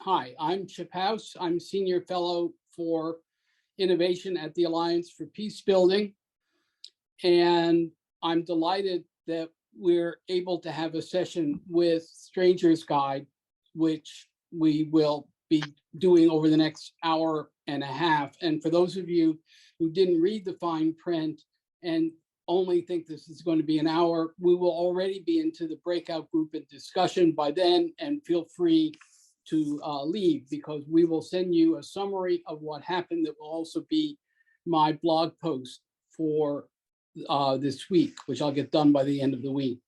Hi, I'm Chip Hauss. I'm Senior Fellow for Innovation at the Alliance for Peacebuilding. And I'm delighted that we're able to have a session with Stranger's Guide, which we will be doing over the next hour and a half. And for those of you who didn't read the fine print and only think this is going to be an hour, we will already be into the breakout group and discussion by then, and feel free to leave, because we will send you a summary of what happened that will also be my blog post for this week, which I'll get done by the end of the week.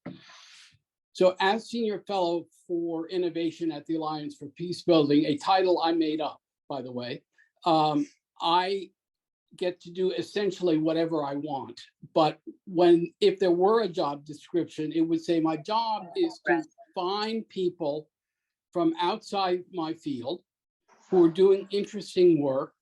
So as Senior Fellow for Innovation at the Alliance for Peacebuilding, a title I made up, by the way, I get to do essentially whatever I want. But if there were a job description, it would say my job is to find people from outside my field who are doing interesting work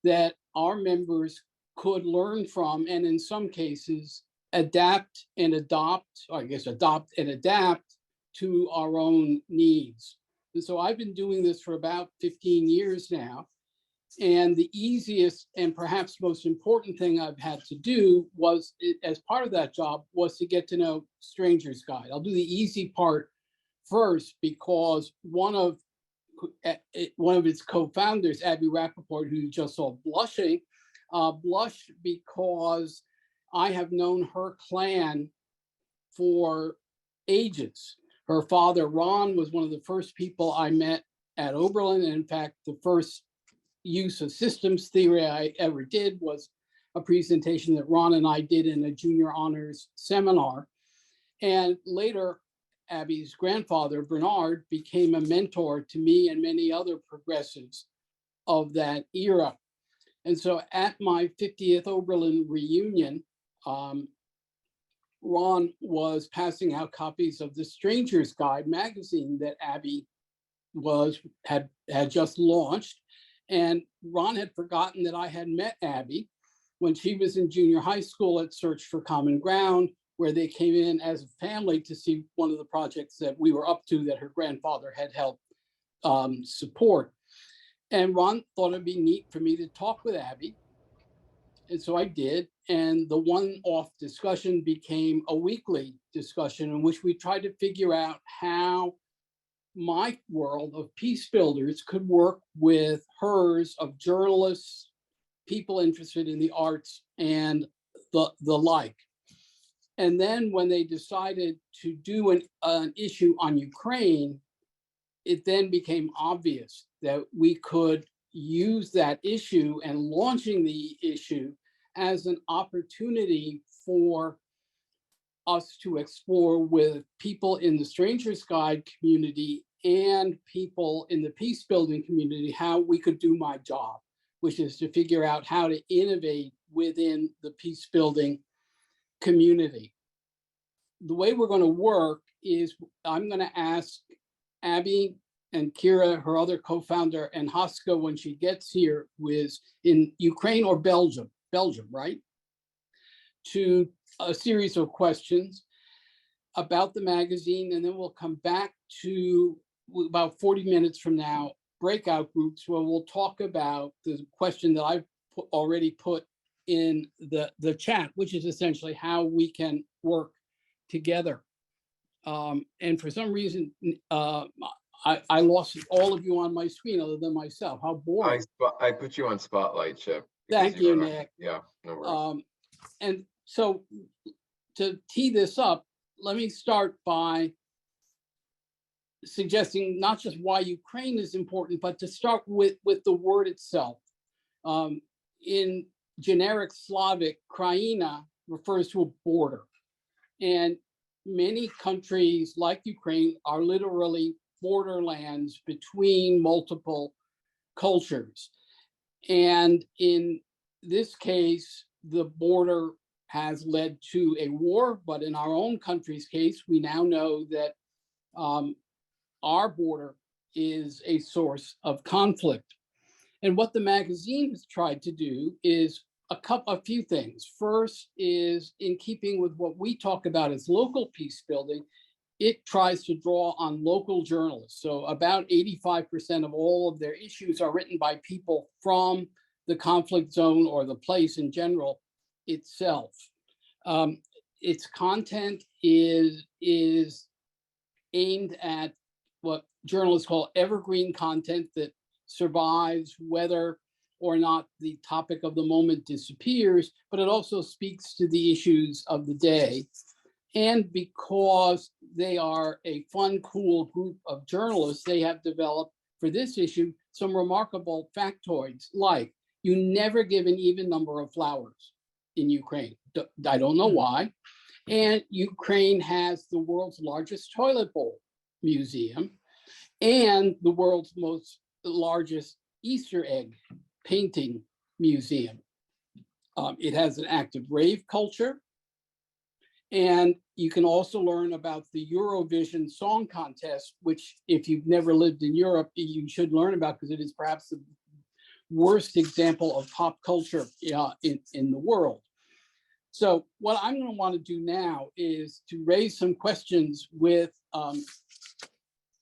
that our members could learn from, and in some cases adapt and adopt, or I guess adopt and adapt to our own needs. And so I've been doing this for about 15 years now. And the easiest and perhaps most important thing I've had to do was, as part of that job, was to get to know Stranger's Guide. I'll do the easy part first, because one of its co-founders, Abby Rapoport, who you just saw blushing, blushed because I have known her clan for ages. Her father, Ron, was one of the first people I met at Oberlin. And in fact, the first use of systems theory I ever did was a presentation that Ron and I did in a junior honors seminar. And later, Abby's grandfather, Bernard, became a mentor to me and many other progressives of that era. And so at my 50th Oberlin reunion, Ron was passing out copies of the Stranger's Guide magazine that Abby had just launched. And Ron had forgotten that I had met Abby when she was in junior high school at Search for Common Ground, where they came in as a family to see one of the projects that we were up to that her grandfather had helped support. And Ron thought it'd be neat for me to talk with Abby. And so I did. And the one-off discussion became a weekly discussion in which we tried to figure out how my world of peace builders could work with hers of journalists, people interested in the arts, and the like. And then when they decided to do an issue on Ukraine, it then became obvious that we could use that issue and launching the issue as an opportunity for us to explore with people in the Stranger's Guide community and people in the peace building community how we could do my job, which is to figure out how to innovate within the peace building community. The way we're going to work is I'm going to ask Abby and Kira, her other co-founder, and Haska, when she gets here, who is in Ukraine or Belgium, right? To a series of questions about the magazine, and then we'll come back to about 40 minutes from now, breakout groups, where we'll talk about the question that I've already put in the chat, which is essentially how we can work together. And for some reason, I lost all of you on my screen other than myself. How boring. I put you on spotlight, Chip. Thank you, Nick. Yeah, no worries. And so to tee this up, let me start by suggesting not just why Ukraine is important, but to start with the word itself. In generic Slavic, Kraina refers to a border. And many countries like Ukraine are literally borderlands between multiple cultures. And in this case, the border has led to a war, but in our own country's case, we now know that our border is a source of conflict. And what the magazine has tried to do is a few things. First is, in keeping with what we talk about as local peace building, it tries to draw on local journalists. So about 85% of all of their issues are written by people from the conflict zone or the place in general itself. Its content is aimed at what journalists call evergreen content that survives whether or not the topic of the moment disappears, but it also speaks to the issues of the day. And because they are a fun, cool group of journalists, they have developed for this issue some remarkable factoids, like you never give an even number of flowers in Ukraine. I don't know why. And Ukraine has the world's largest toilet bowl museum and the world's largest Easter egg painting museum. It has an active rave culture. And you can also learn about the Eurovision Song Contest, which if you've never lived in Europe, you should learn about because it is perhaps the worst example of pop culture in the world. So what I'm going to want to do now is to raise some questions with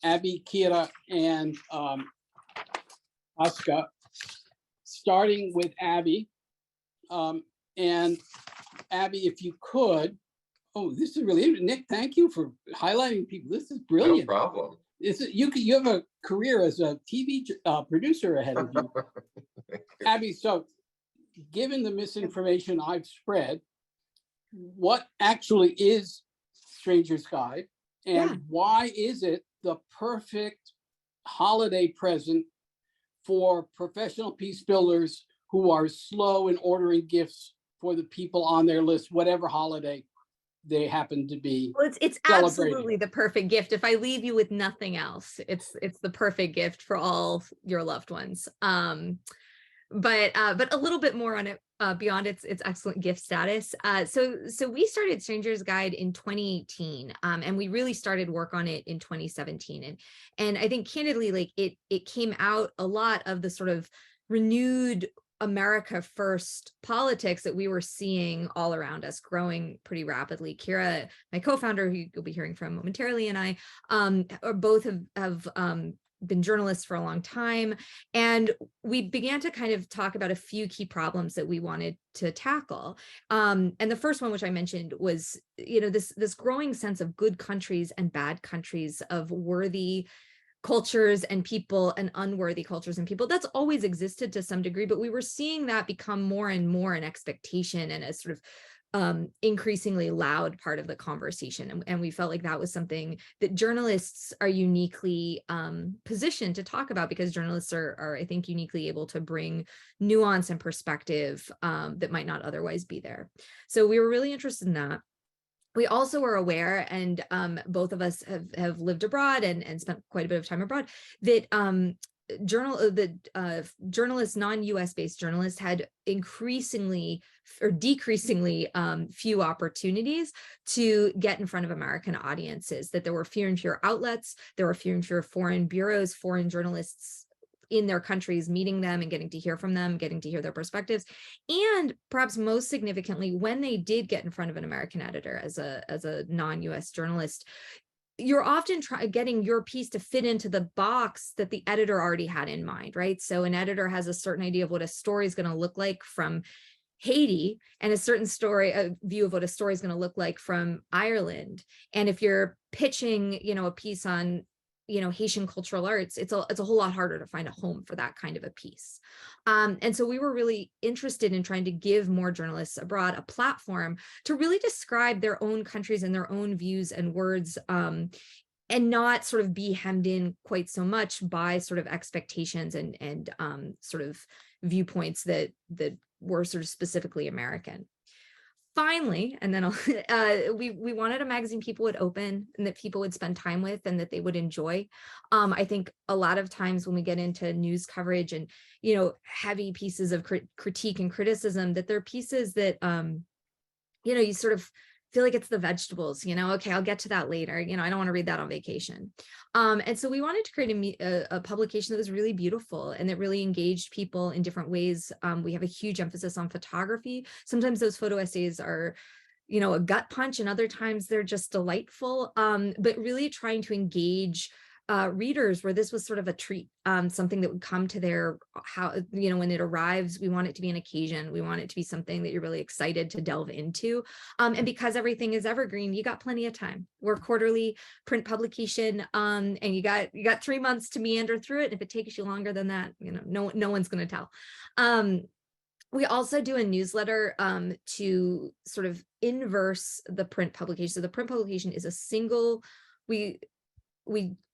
Abby, Kira, and Haska, starting with Abby. And Abby, if you could, this is really interesting. Nick, thank you for highlighting people. This is brilliant. No problem. You have a career as a TV producer ahead of you. Abby, so given the misinformation I've spread, what actually is Stranger's Guide, and why is it the perfect holiday present for professional peace builders who are slow in ordering gifts for the people on their list, whatever holiday they happen to be? Well, it's absolutely the perfect gift. If I leave you with nothing else, it's the perfect gift for all your loved ones. But a little bit more on it beyond its excellent gift status. So we started Stranger's Guide in 2018, and we really started work on it in 2017. And I think candidly, like it came out a lot of the sort of renewed America first politics that we were seeing all around us growing pretty rapidly. Kira, my co-founder, who you'll be hearing from momentarily, and I both have been journalists for a long time. And we began to kind of talk about a few key problems that we wanted to tackle. And the first one, which I mentioned, was, this growing sense of good countries and bad countries, of worthy cultures and people and unworthy cultures and people. That's always existed to some degree, but we were seeing that become more and more an expectation and a sort of increasingly loud part of the conversation. And we felt like that was something that journalists are uniquely positioned to talk about, because journalists are, I think, uniquely able to bring nuance and perspective that might not otherwise be there. So we were really interested in that. We also are aware, and both of us have lived abroad and spent quite a bit of time abroad, that journalists, non-US based journalists, had increasingly or decreasingly few opportunities to get in front of American audiences, that there were fewer and fewer outlets, there were fewer and fewer foreign bureaus, foreign journalists in their countries, meeting them and getting to hear from them, getting to hear their perspectives. And perhaps most significantly, when they did get in front of an American editor as a non-US journalist, you're often getting your piece to fit into the box that the editor already had in mind, right? So an editor has a certain idea of what a story is going to look like from Haiti, and a view of what a story is going to look like from Ireland. And if you're pitching, a piece on Haitian cultural arts, it's a whole lot harder to find a home for that kind of a piece. And so we were really interested in trying to give more journalists abroad a platform to really describe their own countries and their own views and words, and not sort of be hemmed in quite so much by sort of expectations and sort of viewpoints that were sort of specifically American. Finally, and then we wanted a magazine people would open and that people would spend time with and that they would enjoy. I think a lot of times when we get into news coverage and, heavy pieces of critique and criticism, that they're pieces that, you sort of feel like it's the vegetables, okay, I'll get to that later. I don't want to read that on vacation. And so we wanted to create a publication that was really beautiful and that really engaged people in different ways. We have a huge emphasis on photography. Sometimes those photo essays are, a gut punch, and other times they're just delightful. But really trying to engage readers where this was sort of a treat, something that would come to their when it arrives. We want it to be an occasion. We want it to be something that you're really excited to delve into. And because everything is evergreen, you got plenty of time. We're quarterly print publication, and you got 3 months to meander through it. And if it takes you longer than that, no one's going to tell. We also do a newsletter to sort of inverse the print publication. So the print publication is a single, we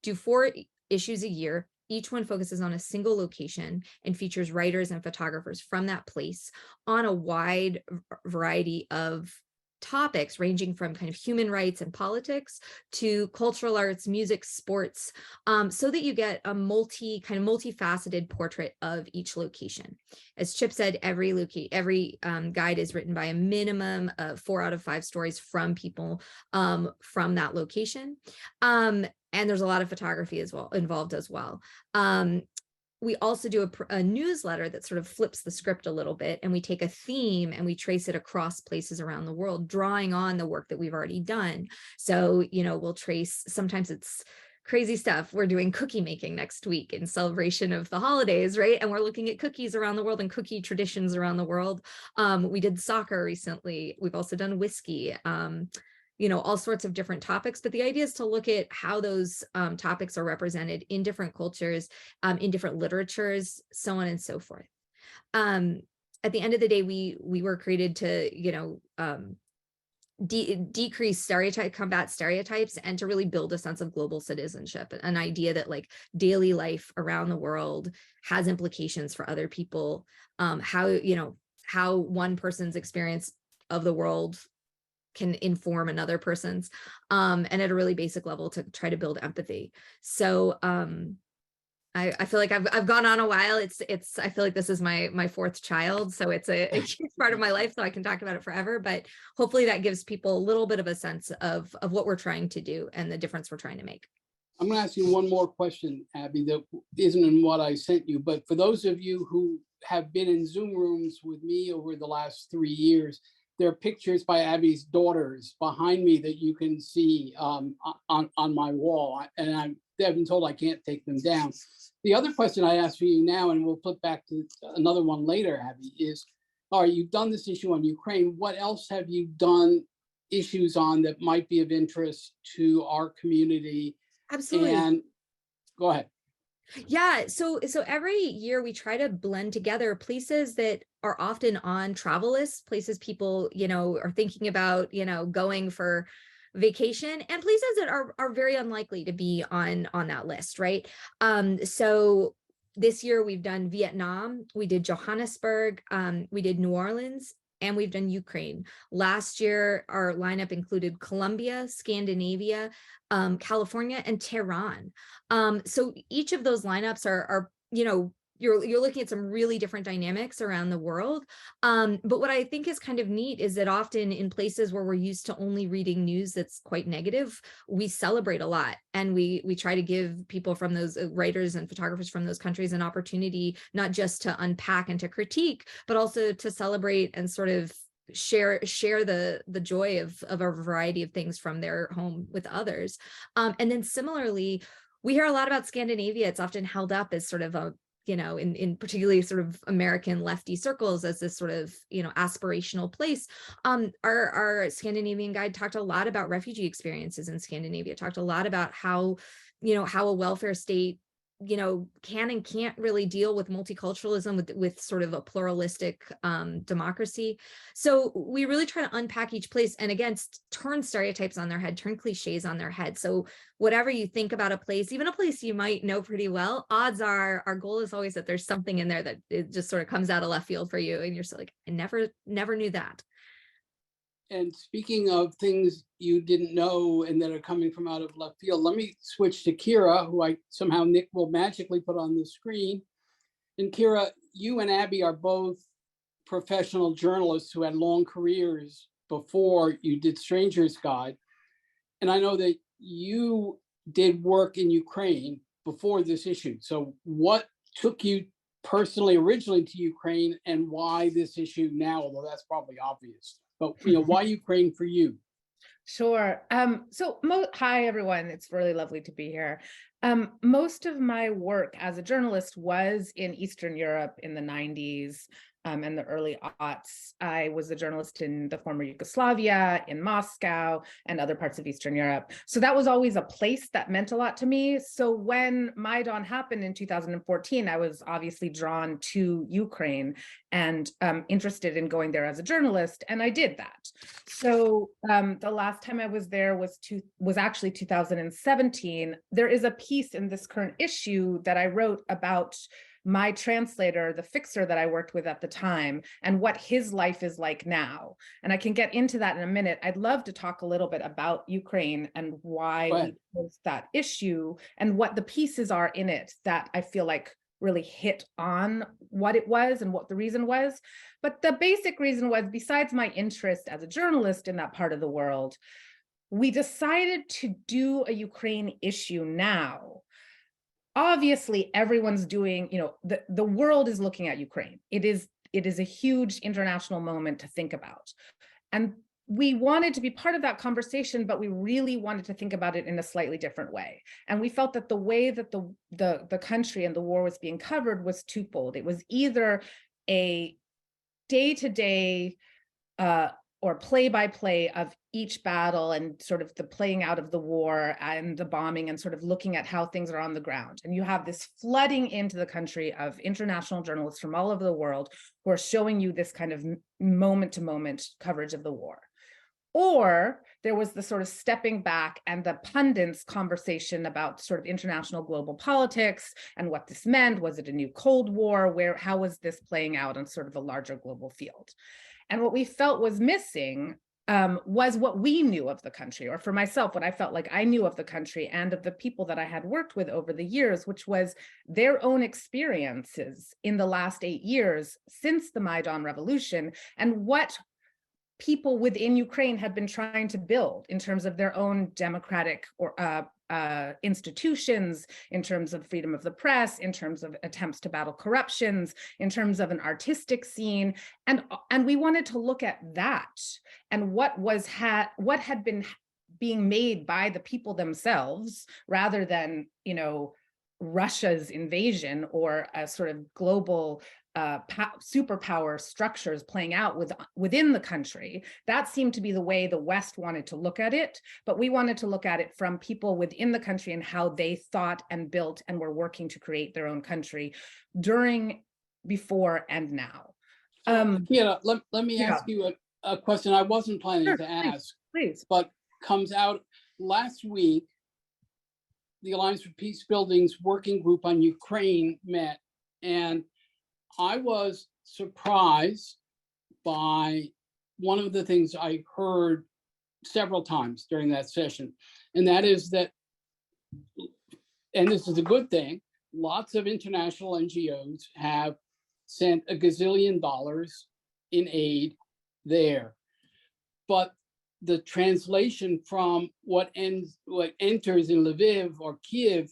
do 4 issues a year. Each one focuses on a single location and features writers and photographers from that place on a wide variety of topics, ranging from kind of human rights and politics to cultural arts, music, sports, so that you get a multifaceted portrait of each location. As Chip said, every guide is written by a minimum of 4 out of 5 stories from people from that location. And there's a lot of photography involved as well. We also do a newsletter that sort of flips the script a little bit, and we take a theme and we trace it across places around the world, drawing on the work that we've already done. So, we'll trace, sometimes it's crazy stuff. We're doing cookie making next week in celebration of the holidays, right? And we're looking at cookies around the world and cookie traditions around the world. We did soccer recently. We've also done whiskey. All sorts of different topics, but the idea is to look at how those topics are represented in different cultures, in different literatures, so on and so forth. At the end of the day, we were created to, decrease combat stereotypes, and to really build a sense of global citizenship, an idea that daily life around the world has implications for other people, how one person's experience of the world can inform another person's, and at a really basic level to try to build empathy. So I feel like I've gone on a while. I feel like this is my 4th child, so it's a huge part of my life, so I can talk about it forever. But hopefully that gives people a little bit of a sense of what we're trying to do and the difference we're trying to make. I'm going to ask you one more question, Abby, that isn't in what I sent you, but for those of you who have been in Zoom rooms with me over the last 3 years, there are pictures by Abby's daughters behind me that you can see on my wall, and I've been told I can't take them down. The other question I ask for you now, and we'll flip back to another one later, Abby, is, you've done this issue on Ukraine. What else have you done issues on that might be of interest to our community? Absolutely. And go ahead. Yeah, so every year we try to blend together places that are often on travel lists, places people, are thinking about, going for vacation, and places that are very unlikely to be on that list, right? So this year we've done Vietnam, we did Johannesburg, we did New Orleans, and we've done Ukraine. Last year, our lineup included Colombia, Scandinavia, California, and Tehran. So each of those lineups are you're looking at some really different dynamics around the world. But what I think is kind of neat is that often in places where we're used to only reading news that's quite negative, we celebrate a lot. And we try to give people from those writers and photographers from those countries an opportunity, not just to unpack and to critique, but also to celebrate and sort of share the joy of a variety of things from their home with others. And then similarly, we hear a lot about Scandinavia. It's often held up as sort of a, in particularly sort of American lefty circles as this sort of, aspirational place. Our Scandinavian guide talked a lot about refugee experiences in Scandinavia, talked a lot about how a welfare state can and can't really deal with multiculturalism with sort of a pluralistic democracy. So we really try to unpack each place and again, turn stereotypes on their head, turn cliches on their head. So whatever you think about a place, even a place you might know pretty well, odds are our goal is always that there's something in there that it just sort of comes out of left field for you. And you're still like, I never knew that. And speaking of things you didn't know and that are coming from out of left field, let me switch to Kira, who Nick will magically put on the screen. And Kira, you and Abby are both professional journalists who had long careers before you did Stranger's Guide. And I know that you did work in Ukraine before this issue. So what took you personally originally to Ukraine, and why this issue now, although that's probably obvious? but why Ukraine for you? Sure. Hi, everyone. It's really lovely to be here. Most of my work as a journalist was in Eastern Europe in the 90s and the early aughts. I was a journalist in the former Yugoslavia, in Moscow, and other parts of Eastern Europe. So that was always a place that meant a lot to me. So when Maidan happened in 2014, I was obviously drawn to Ukraine and interested in going there as a journalist, and I did that. So the last time I was there was actually 2017. There is a piece in this current issue that I wrote about my translator, the fixer that I worked with at the time, and what his life is like now. And I can get into that in a minute. I'd love to talk a little bit about Ukraine and why we chose that issue and what the pieces are in it that I feel like really hit on what it was and what the reason was. But the basic reason was, besides my interest as a journalist in that part of the world, we decided to do a Ukraine issue now. Obviously, everyone's doing, the world is looking at Ukraine. It is a huge international moment to think about. And we wanted to be part of that conversation, but we really wanted to think about it in a slightly different way. And we felt that the way that the country and the war was being covered was twofold. It was either a day-to-day or play-by-play of each battle and sort of the playing out of the war and the bombing and sort of looking at how things are on the ground. And you have this flooding into the country of international journalists from all over the world who are showing you this kind of moment-to-moment coverage of the war. Or there was the sort of stepping back and the pundits conversation about sort of international global politics and what this meant. Was it a new Cold War? How was this playing out on sort of a larger global field? And what we felt was missing was what we knew of the country, or for myself, what I felt like I knew of the country and of the people that I had worked with over the years, which was their own experiences in the last 8 years since the Maidan Revolution, and what people within Ukraine had been trying to build in terms of their own democratic or institutions, in terms of freedom of the press, in terms of attempts to battle corruptions, in terms of an artistic scene. And we wanted to look at that and what had been being made by the people themselves, rather than, Russia's invasion or a sort of global superpower structures playing out within the country. That seemed to be the way the West wanted to look at it, but we wanted to look at it from people within the country and how they thought and built and were working to create their own country during, before, and now. Let me ask you a question I wasn't planning to ask, please. But comes out last week. The Alliance for Peacebuilding's working group on Ukraine met, and I was surprised by one of the things I heard several times during that session, and that is that, and this is a good thing, lots of international NGOs have sent $1 gazillion in aid there. But the translation from what enters in Lviv or Kiev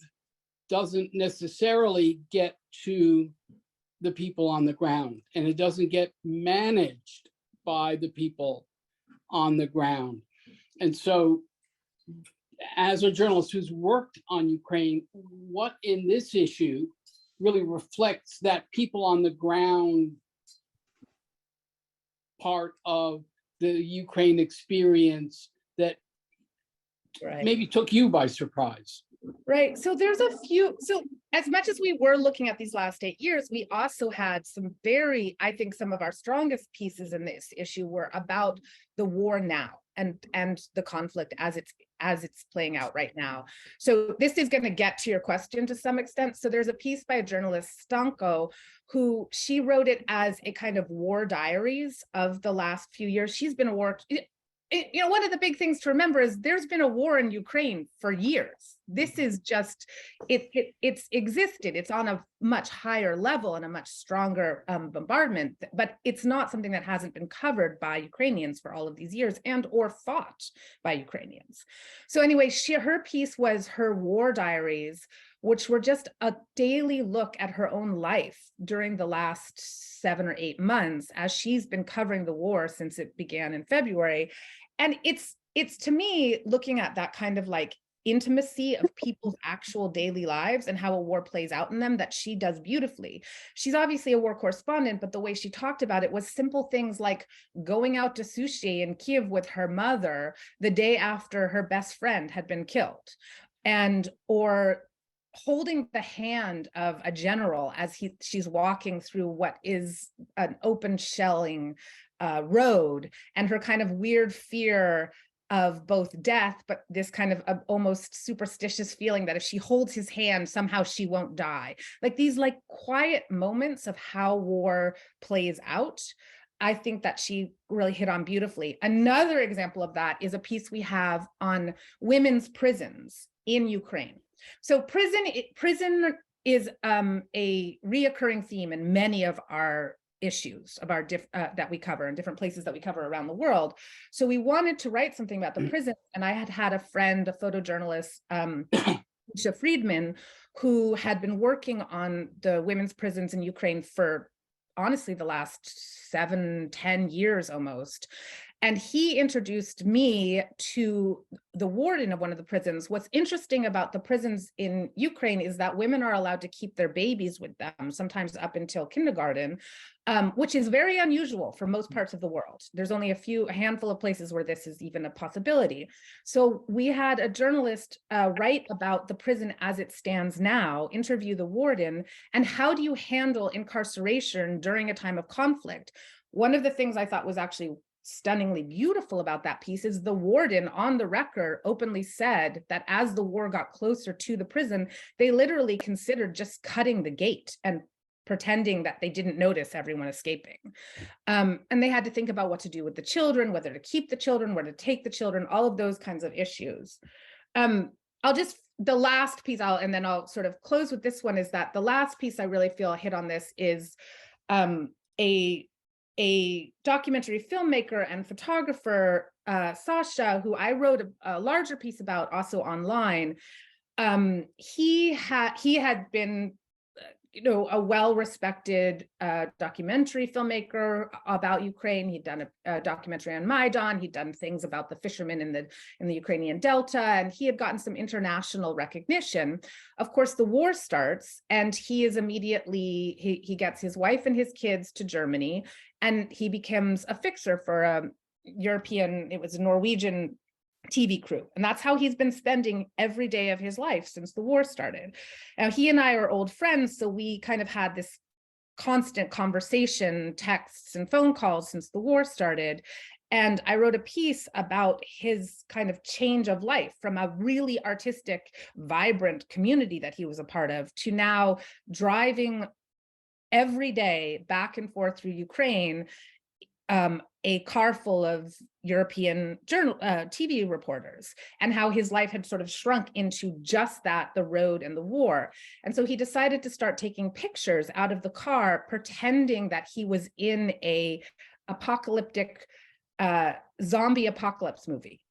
doesn't necessarily get to the people on the ground, and it doesn't get managed by the people on the ground. And so, as a journalist who's worked on Ukraine, what in this issue really reflects that people on the ground part of the Ukraine experience that maybe took you by surprise? Right. So there's a few. So as much as we were looking at these last 8 years, we also had some I think some of our strongest pieces in this issue were about the war now and the conflict as it's playing out right now. So this is going to get to your question to some extent. So there's a piece by a journalist, Stanko, who she wrote it as a kind of war diaries of the last few years. She's been a war. One of the big things to remember is there's been a war in Ukraine for years. This is just, it's existed. It's on a much higher level and a much stronger bombardment, but it's not something that hasn't been covered by Ukrainians for all of these years and or fought by Ukrainians. So anyway, her piece was her war diaries, which were just a daily look at her own life during the last 7 or 8 months as she's been covering the war since it began in February. And it's to me, looking at that kind of like intimacy of people's actual daily lives and how a war plays out in them that she does beautifully. She's obviously a war correspondent, but the way she talked about it was simple things like going out to sushi in Kiev with her mother the day after her best friend had been killed, or holding the hand of a general as she's walking through what is an open shelling road, and her kind of weird fear of both death, but this kind of almost superstitious feeling that if she holds his hand, somehow she won't die. Like these like quiet moments of how war plays out, I think that she really hit on beautifully. Another example of that is a piece we have on women's prisons in Ukraine. So prison is a reoccurring theme in many of our issues of our that we cover in different places that we cover around the world. So we wanted to write something about the prison, and I had a friend, a photojournalist, Misha Friedman, who had been working on the women's prisons in Ukraine for honestly the last 7-10 years almost. And he introduced me to the warden of one of the prisons. What's interesting about the prisons in Ukraine is that women are allowed to keep their babies with them, sometimes up until kindergarten, which is very unusual for most parts of the world. There's only a handful of places where this is even a possibility. So we had a journalist write about the prison as it stands now, interview the warden, and how do you handle incarceration during a time of conflict? One of the things I thought was actually stunningly beautiful about that piece is the warden on the record openly said that as the war got closer to the prison, they literally considered just cutting the gate and pretending that they didn't notice everyone escaping. And they had to think about what to do with the children, whether to keep the children, where to take the children, all of those kinds of issues. The last piece, and then I'll sort of close with this one, is that the last piece I really feel hit on this is a documentary filmmaker and photographer, Sasha, who I wrote a larger piece about also online. He had been, a well-respected documentary filmmaker about Ukraine. He'd done a documentary on Maidan. He'd done things about the fishermen in the Ukrainian Delta, and he had gotten some international recognition. Of course, the war starts, and he is immediately, he gets his wife and his kids to Germany, and he becomes a fixer for a European, it was a Norwegian TV crew. And that's how he's been spending every day of his life since the war started. Now, he and I are old friends, so we kind of had this constant conversation, texts and phone calls since the war started. And I wrote a piece about his kind of change of life from a really artistic, vibrant community that he was a part of to now driving every day back and forth through Ukraine, a car full of European TV reporters, and how his life had sort of shrunk into just that, the road and the war. And so he decided to start taking pictures out of the car, pretending that he was in a apocalyptic zombie apocalypse movie.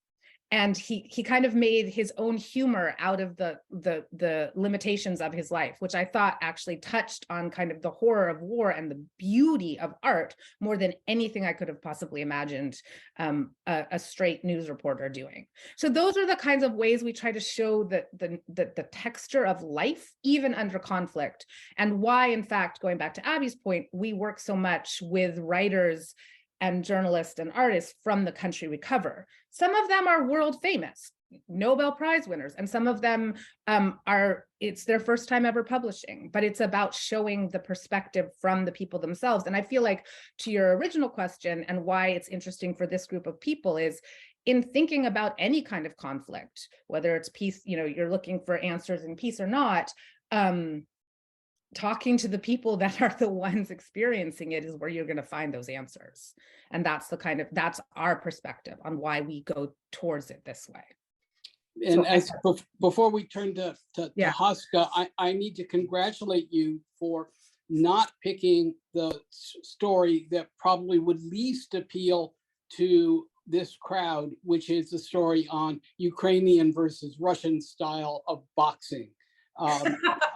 And he kind of made his own humor out of the limitations of his life, which I thought actually touched on kind of the horror of war and the beauty of art more than anything I could have possibly imagined a straight news reporter doing. So those are the kinds of ways we try to show the texture of life, even under conflict, and why, in fact, going back to Abby's point, we work so much with writers and journalists and artists from the country we cover. Some of them are world famous, Nobel Prize winners, and some of them it's their first time ever publishing, but it's about showing the perspective from the people themselves. And I feel like, to your original question and why it's interesting for this group of people, is in thinking about any kind of conflict, whether it's peace, you're looking for answers in peace or not, talking to the people that are the ones experiencing it is where you're going to find those answers. And that's our perspective on why we go towards it this way. And before we turn to Haska, I need to congratulate you for not picking the story that probably would least appeal to this crowd, which is the story on Ukrainian versus Russian style of boxing.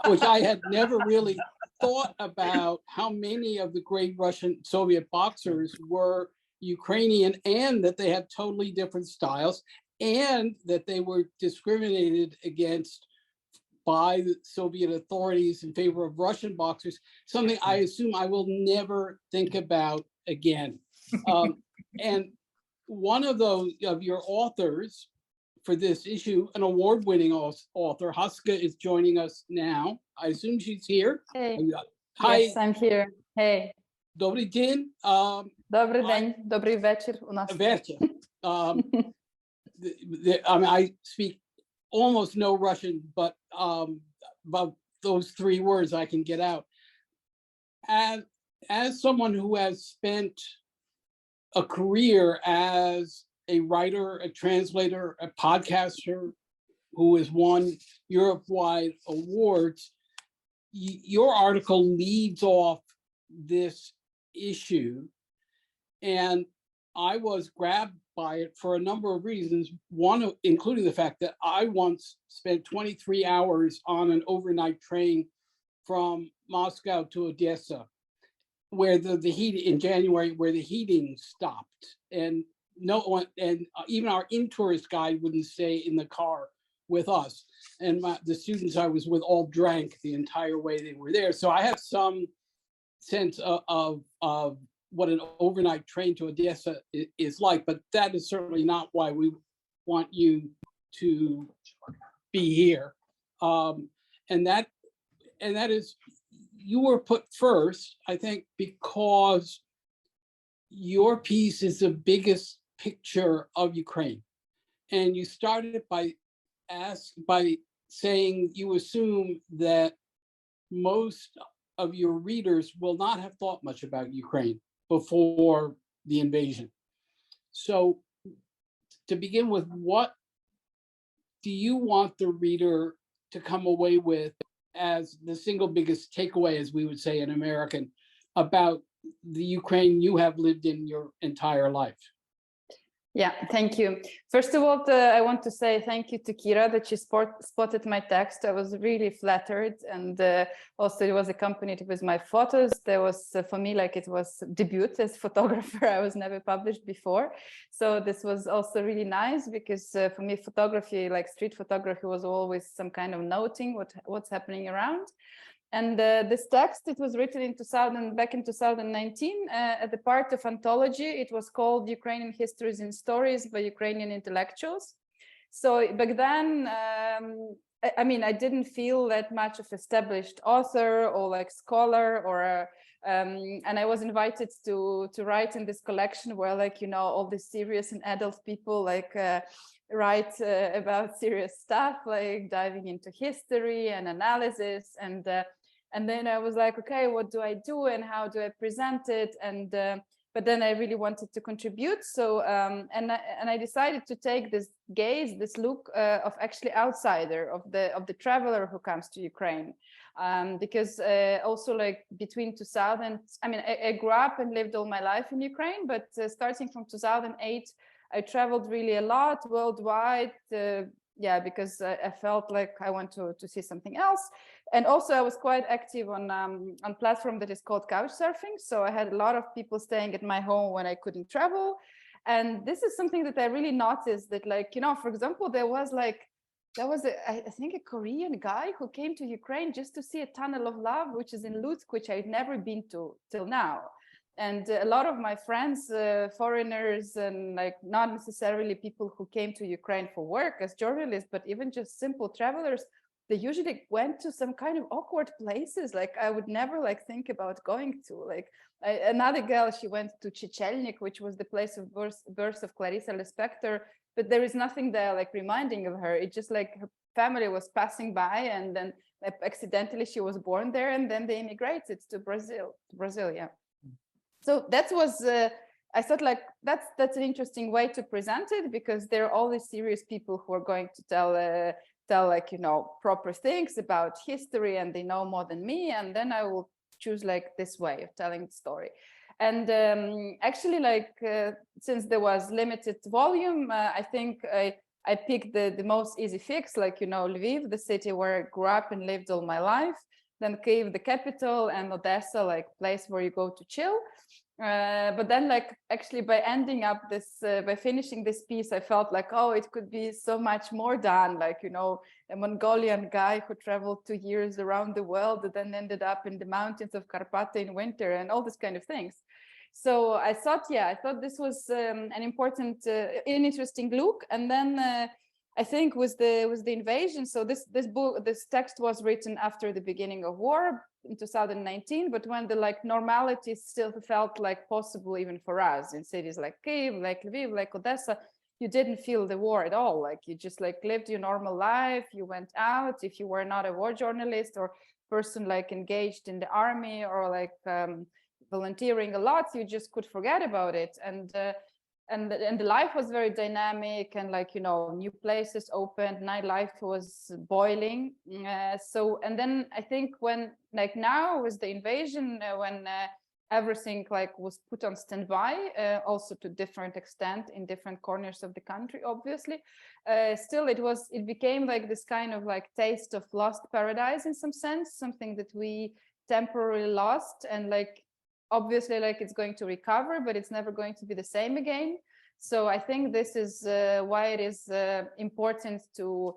which I had never really thought about how many of the great Russian Soviet boxers were Ukrainian, and that they had totally different styles, and that they were discriminated against by the Soviet authorities in favor of Russian boxers, something I assume I will never think about again. And one of your authors for this issue, an award-winning author, Haska, is joining us now. I assume she's here. Hey. Hi. Yes, I'm here. Hey. Добрий день. Добрий день. Добрий вечір у нас. Вечір. I mean, I speak almost no Russian, but about those 3 words I can get out. As someone who has spent a career as a writer, a translator, a podcaster, who has won Europe-wide awards, your article leads off this issue, and I was grabbed by it for a number of reasons, one including the fact that I once spent 23 hours on an overnight train from Moscow to Odessa, where the heat in January, where the heating stopped, and no one, and even our in-tourist guide wouldn't stay in the car with us, and the students I was with all drank the entire way they were there. So I have some sense of what an overnight train to Odessa is like, but that is certainly not why we want you to be here. And that is, you were put first, I think, because your piece is the biggest picture of Ukraine. And you started by saying you assume that most of your readers will not have thought much about Ukraine before the invasion. So to begin with, what do you want the reader to come away with as the single biggest takeaway, as we would say in American, about the Ukraine you have lived in your entire life? Yeah, thank you. First of all, I want to say thank you to Kira that she spotted my text. I was really flattered, and also it was accompanied with my photos. There was, for me, like it was debut as photographer. I was never published before. So this was also really nice because for me, photography, like street photography, was always some kind of noting what's happening around. And this text, it was written in back in 2019 at the part of anthology. It was called Ukrainian Histories and Stories by Ukrainian Intellectuals. So back then, I mean, I didn't feel that much of established author or like scholar or and I was invited to write in this collection where, like, you know, all the serious and adult people like write about serious stuff, like diving into history and analysis. And then I was like, okay, what do I do and how do I present it? And but then I really wanted to contribute. So and I decided to take this gaze, this look of actually outsider, of the traveler who comes to Ukraine, because also like between 2000, I mean, I grew up and lived all my life in Ukraine, but starting from 2008, I traveled really a lot worldwide. Yeah, because I felt like I want to see something else. And also I was quite active on platform that is called couchsurfing. So I had a lot of people staying at my home when I couldn't travel. And this is something that I really noticed, that, like, you know, for example, there was I think a Korean guy who came to Ukraine just to see a tunnel of love, which is in Lutsk, which I'd never been to till now. And a lot of my friends, foreigners, and like not necessarily people who came to Ukraine for work as journalists, but even just simple travelers, they usually went to some kind of awkward places. Like I would never like think about going to. Like another girl, she went to Chichelnik, which was the place of birth of Clarissa Lispector, but there is nothing there like reminding of her. It just like her family was passing by, and then accidentally she was born there, and then they immigrated to Brazil. Yeah. So that was, I thought like that's an interesting way to present it, because there are all these serious people who are going to tell like, you know, proper things about history, and they know more than me. And then I will choose like this way of telling the story. And actually, like since there was limited volume, I think I I picked the most easy fix, like, Lviv, the city where I grew up and lived all my life, then Kyiv, the capital, and Odessa, like place where you go to chill. But then, like, actually by ending up this, by finishing this piece, I felt like, oh, it could be so much more done. Like, a Mongolian guy who traveled 2 years around the world and then ended up in the mountains of Karpata in winter and all these kind of things. So I thought, I thought this was an important, an interesting look. And then I think with the invasion, so this text was written after the beginning of war in 2019, but when the like normality still felt like possible even for us in cities like Kyiv, like Lviv, like Odessa, you didn't feel the war at all. Like you just like lived your normal life. You went out. If you were not a war journalist or person like engaged in the army or like volunteering a lot, you just could forget about it. And the life was very dynamic, and like, new places opened, nightlife was boiling. So, and then I think when like now with the invasion, when everything like was put on standby, also to different extent in different corners of the country, obviously, still it became like this kind of like taste of lost paradise in some sense, something that we temporarily lost, and like obviously like it's going to recover, but it's never going to be the same again. So I think this is why it is important to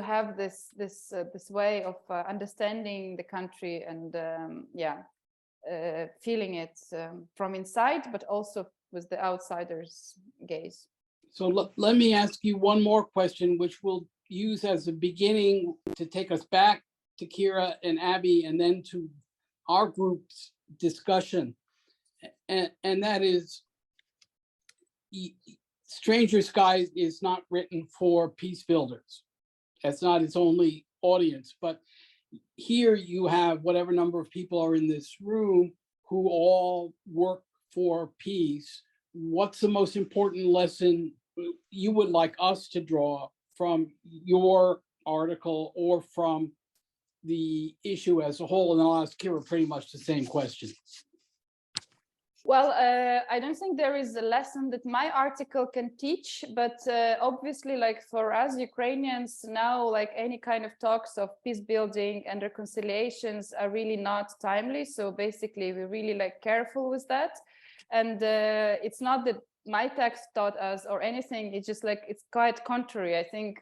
have this way of understanding the country and feeling it from inside, but also with the outsider's gaze. So let me ask you one more question, which we'll use as a beginning to take us back to Kira and Abby, and then to our group's discussion. And that is, Stranger Skies is not written for peace builders. That's not its only audience, but here you have whatever number of people are in this room who all work for peace. What's the most important lesson you would like us to draw from your article or from the issue as a whole? And I'll ask Kira pretty much the same question. Well, I don't think there is a lesson that my article can teach, but obviously, like for us Ukrainians now, like any kind of talks of peace building and reconciliations are really not timely. So basically, we're really like careful with that. And it's not that my text taught us or anything. It's just like it's quite contrary. I think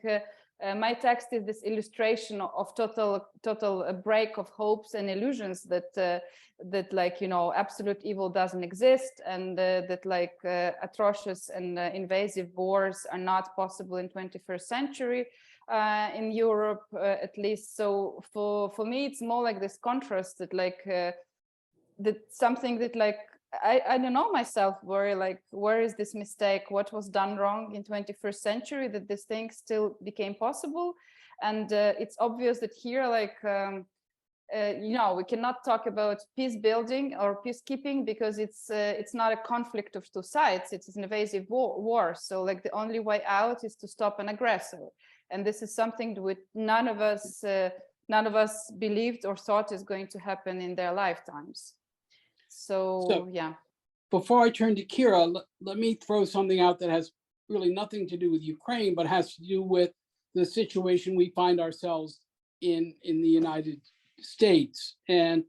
my text is this illustration of total break of hopes and illusions that that like, absolute evil doesn't exist, and that like atrocious and invasive wars are not possible in 21st century in Europe, at least. So for me, it's more like this contrast that like that something that like I don't know myself where is this mistake, what was done wrong in 21st century that this thing still became possible. And it's obvious that here like we cannot talk about peace building or peacekeeping because it's not a conflict of two sides, it's an invasive war. So like the only way out is to stop an aggressor, and this is something that none of us believed or thought is going to happen in their lifetimes. So yeah. Before I turn to Kira, let me throw something out that has really nothing to do with Ukraine, but has to do with the situation we find ourselves in the United States. And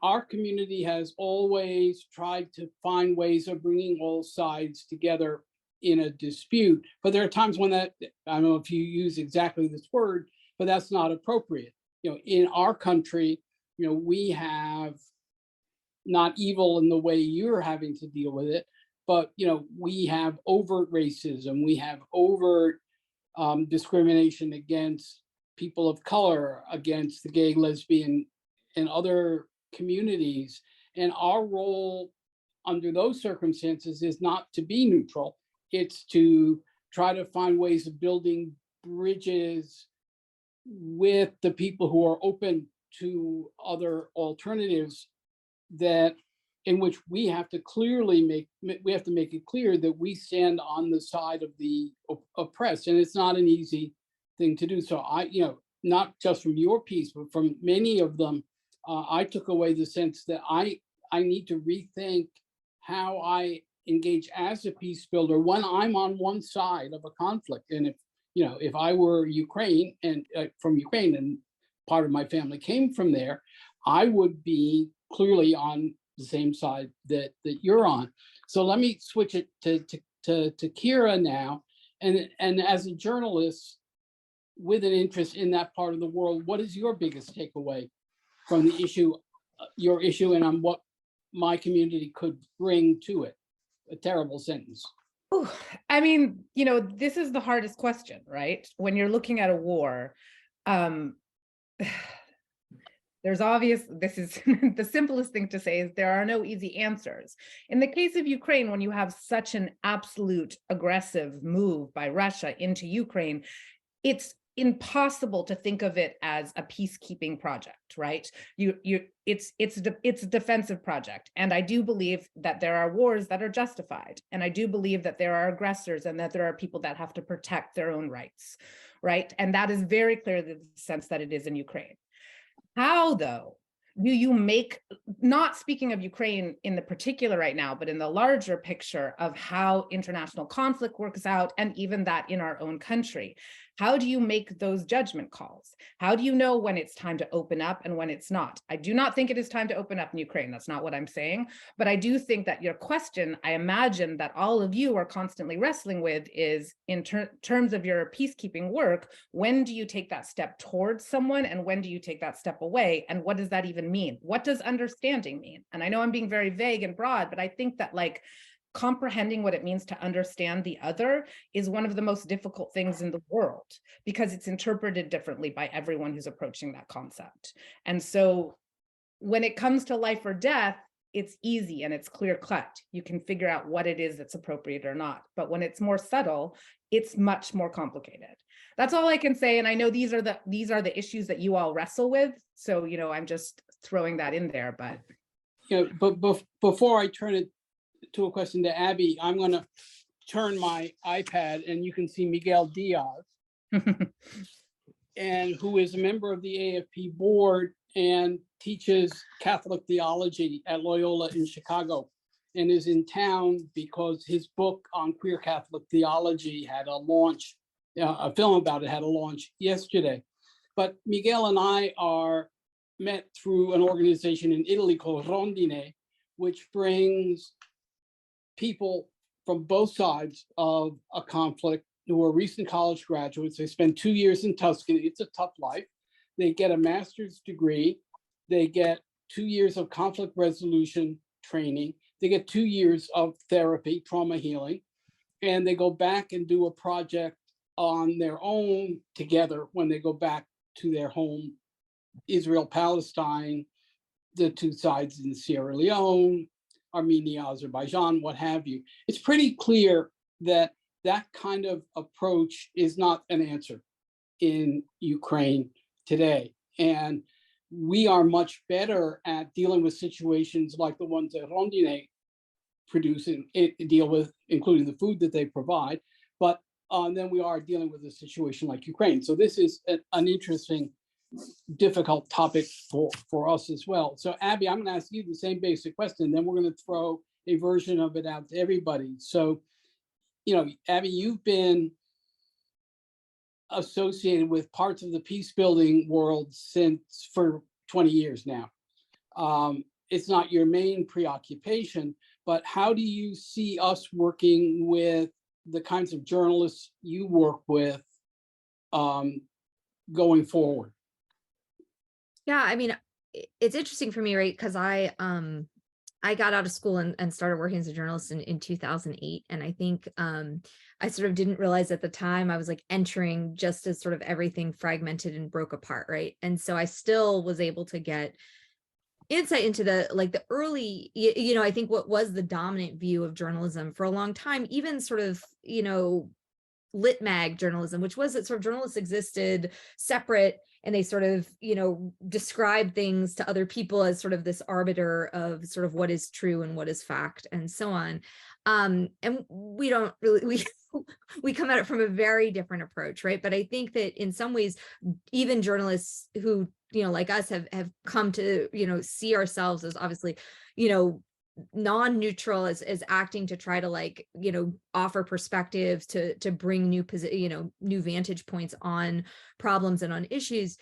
our community has always tried to find ways of bringing all sides together in a dispute. But there are times when that, I don't know if you use exactly this word, but that's not appropriate. In our country, we have not evil in the way you're having to deal with it, but we have overt racism, we have overt discrimination against people of color, against the gay, lesbian, and other communities. And our role under those circumstances is not to be neutral, it's to try to find ways of building bridges with the people who are open to other alternatives, that in which we have to make it clear that we stand on the side of the oppressed, and it's not an easy thing to do. So not just from your piece, but from many of them, I took away the sense that I need to rethink how I engage as a peace builder when I'm on one side of a conflict. And you know, if I were Ukraine and from Ukraine and part of my family came from there, I would be clearly on the same side that you're on. So let me switch it to Kira now. And as a journalist with an interest in that part of the world, what is your biggest takeaway from the issue, your issue, and on what my community could bring to it? A terrible sentence. Ooh, I mean, you know, this is the hardest question, right? When you're looking at a war, there's obvious, this is the simplest thing to say is there are no easy answers. In the case of Ukraine, when you have such an absolute aggressive move by Russia into Ukraine, it's impossible to think of it as a peacekeeping project, right? It's a defensive project. And I do believe that there are wars that are justified. And I do believe that there are aggressors and that there are people that have to protect their own rights, right? And that is very clear the sense that it is in Ukraine. How, though, do you make, not speaking of Ukraine in the particular right now, but in the larger picture of how international conflict works out, and even that in our own country, how do you make those judgment calls? How do you know when it's time to open up and when it's not? I do not think it is time to open up in Ukraine. That's not what I'm saying. But I do think that your question, I imagine that all of you are constantly wrestling with is in terms of your peacekeeping work, when do you take that step towards someone and when do you take that step away? And what does that even mean? What does understanding mean? And I know I'm being very vague and broad, but I think that like comprehending what it means to understand the other is one of the most difficult things in the world because it's interpreted differently by everyone who's approaching that concept. And so when it comes to life or death, it's easy and it's clear cut. You can figure out what it is that's appropriate or not. But when it's more subtle, it's much more complicated. That's all I can say. And I know these are the issues that you all wrestle with. So, you know, I'm just throwing that in there, but. You know, but before I turn it to a question to Abby, I'm going to turn my iPad and you can see Miguel Diaz, and who is a member of the AfP board and teaches Catholic theology at Loyola in Chicago, and is in town because his book on queer Catholic theology had a launch, a film about it had a launch yesterday. But Miguel and I are met through an organization in Italy called Rondine, which brings people from both sides of a conflict who are recent college graduates. They spend 2 years in Tuscany. It's a tough life. They get a master's degree. They get 2 years of conflict resolution training. They get 2 years of therapy, trauma healing, and they go back and do a project on their own together when they go back to their home, Israel, Palestine, the two sides in Sierra Leone, Armenia, Azerbaijan, what have you. It's pretty clear that that kind of approach is not an answer in Ukraine today. And we are much better at dealing with situations like the ones that Rondine produce and deal with, including the food that they provide. But then we are dealing with a situation like Ukraine. So this is an interesting, difficult topic for us as well. So Abby, I'm gonna ask you the same basic question, then we're gonna throw a version of it out to everybody. So, you know, Abby, you've been associated with parts of the peace building world for 20 years now. It's not your main preoccupation, but how do you see us working with the kinds of journalists you work with going forward? Yeah, I mean, it's interesting for me, right? Because I got out of school and started working as a journalist in 2008. And I think I sort of didn't realize at the time I was like entering just as sort of everything fragmented and broke apart, right? And so I still was able to get insight into the early, you know, I think what was the dominant view of journalism for a long time, even sort of, you know, lit mag journalism, which was that sort of journalists existed separate and they sort of, you know, describe things to other people as sort of this arbiter of sort of what is true and what is fact and so on. And we don't really, we come at it from a very different approach, right? But I think that in some ways, even journalists who, you know, like us have come to, you know, see ourselves as obviously, you know, non-neutral as acting to try to like, offer perspectives to bring new new vantage points on problems and on issues.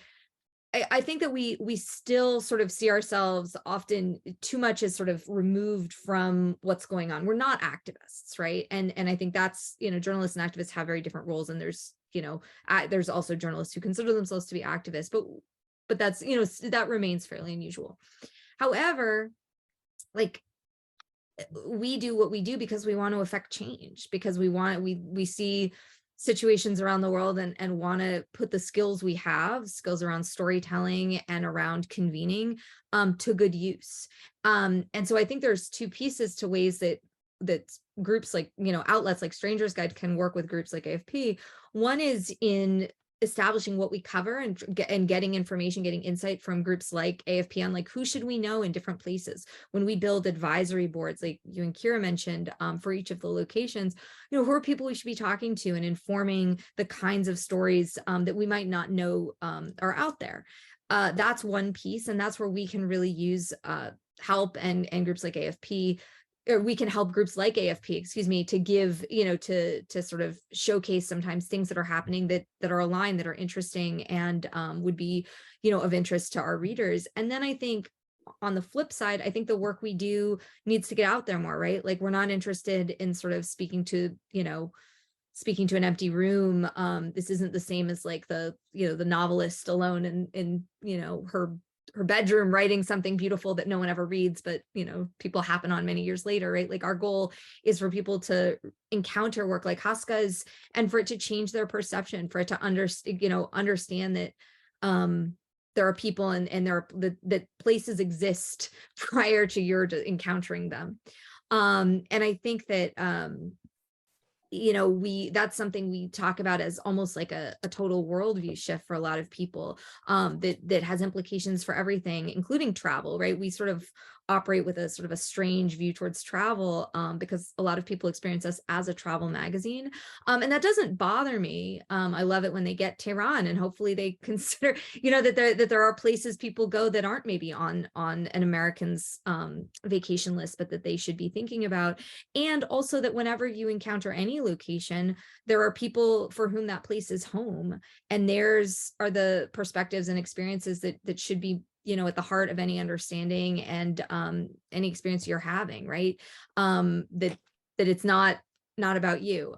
I think that we still sort of see ourselves often too much as sort of removed from what's going on. We're not activists, right? And I think that's, journalists and activists have very different roles, and there's there's also journalists who consider themselves to be activists, but that's, that remains fairly unusual. However, like, we do what we do because we want to affect change, because we see situations around the world and want to put the skills we have, skills around storytelling and around convening, to good use. And so I think there's two pieces to ways that groups like, outlets like Strangers Guide can work with groups like AfP. One is in establishing what we cover and getting information, getting insight from groups like AfP on like, who should we know in different places. When we build advisory boards, like you and Kira mentioned, for each of the locations, who are people we should be talking to and informing the kinds of stories that we might not know are out there. That's one piece, and that's where we can really use help and groups like AfP, or we can help groups like AfP, to give, to sort of showcase sometimes things that are happening that are aligned, that are interesting, and would be, of interest to our readers. And then I think on the flip side, I think the work we do needs to get out there more, right? Like, we're not interested in sort of speaking to an empty room. This isn't the same as like the novelist alone in her bedroom writing something beautiful that no one ever reads, but people happen on many years later, right? Like, our goal is for people to encounter work like Haska's and for it to change their perception, for it to understand that there are people and that places exist prior to your encountering them. And I think that that's something we talk about as almost like a total worldview shift for a lot of people, that has implications for everything, including travel, right? We sort of operate with a sort of a strange view towards travel, because a lot of people experience us as a travel magazine. And that doesn't bother me. I love it when they get Tehran, and hopefully they consider, that there are places people go that aren't maybe on an American's vacation list, but that they should be thinking about. And also that whenever you encounter any location, there are people for whom that place is home, and theirs are the perspectives and experiences that should be at the heart of any understanding and any experience you're having, right? That it's not about you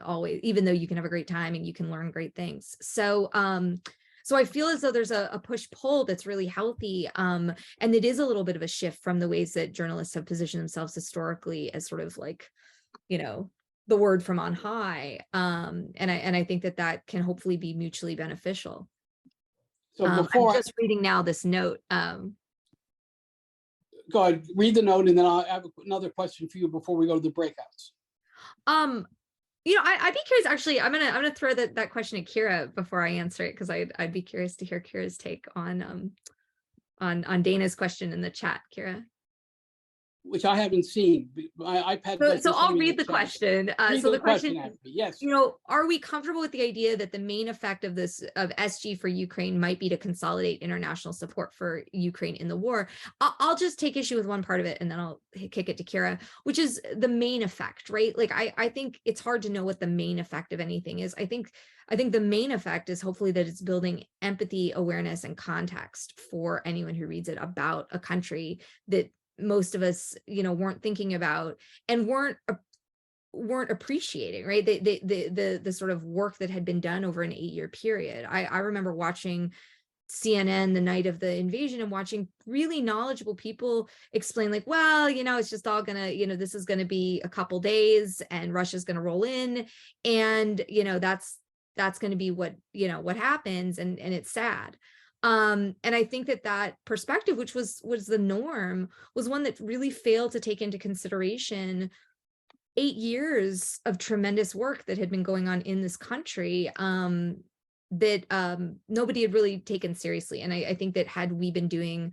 always, even though you can have a great time and you can learn great things. So I feel as though there's a push-pull that's really healthy, and it is a little bit of a shift from the ways that journalists have positioned themselves historically as sort of like, the word from on high. And I think that can hopefully be mutually beneficial. So I'm just reading now this note. Go ahead, read the note, and then I'll have another question for you before we go to the breakouts. I'd be curious. Actually, I'm gonna throw that question at Kira before I answer it, because I'd be curious to hear Kira's take on Dana's question in the chat. Kira, which I haven't seen. My iPad. So I'll read the question. So the question, yes. Are we comfortable with the idea that the main effect of SG for Ukraine might be to consolidate international support for Ukraine in the war? I'll just take issue with one part of it, and then I'll kick it to Kira, which is the main effect, right? Like, I think it's hard to know what the main effect of anything is. I think the main effect is hopefully that it's building empathy, awareness, and context for anyone who reads it about a country that most of us, weren't thinking about and weren't appreciating, right? The sort of work that had been done over an 8-year period. I remember watching CNN the night of the invasion and watching really knowledgeable people explain like, well, it's just all gonna, this is gonna be a couple days and Russia's gonna roll in, and that's gonna be what happens, and it's sad. And I think that perspective, which was the norm, was one that really failed to take into consideration 8 years of tremendous work that had been going on in this country, that nobody had really taken seriously. And I think that had we been doing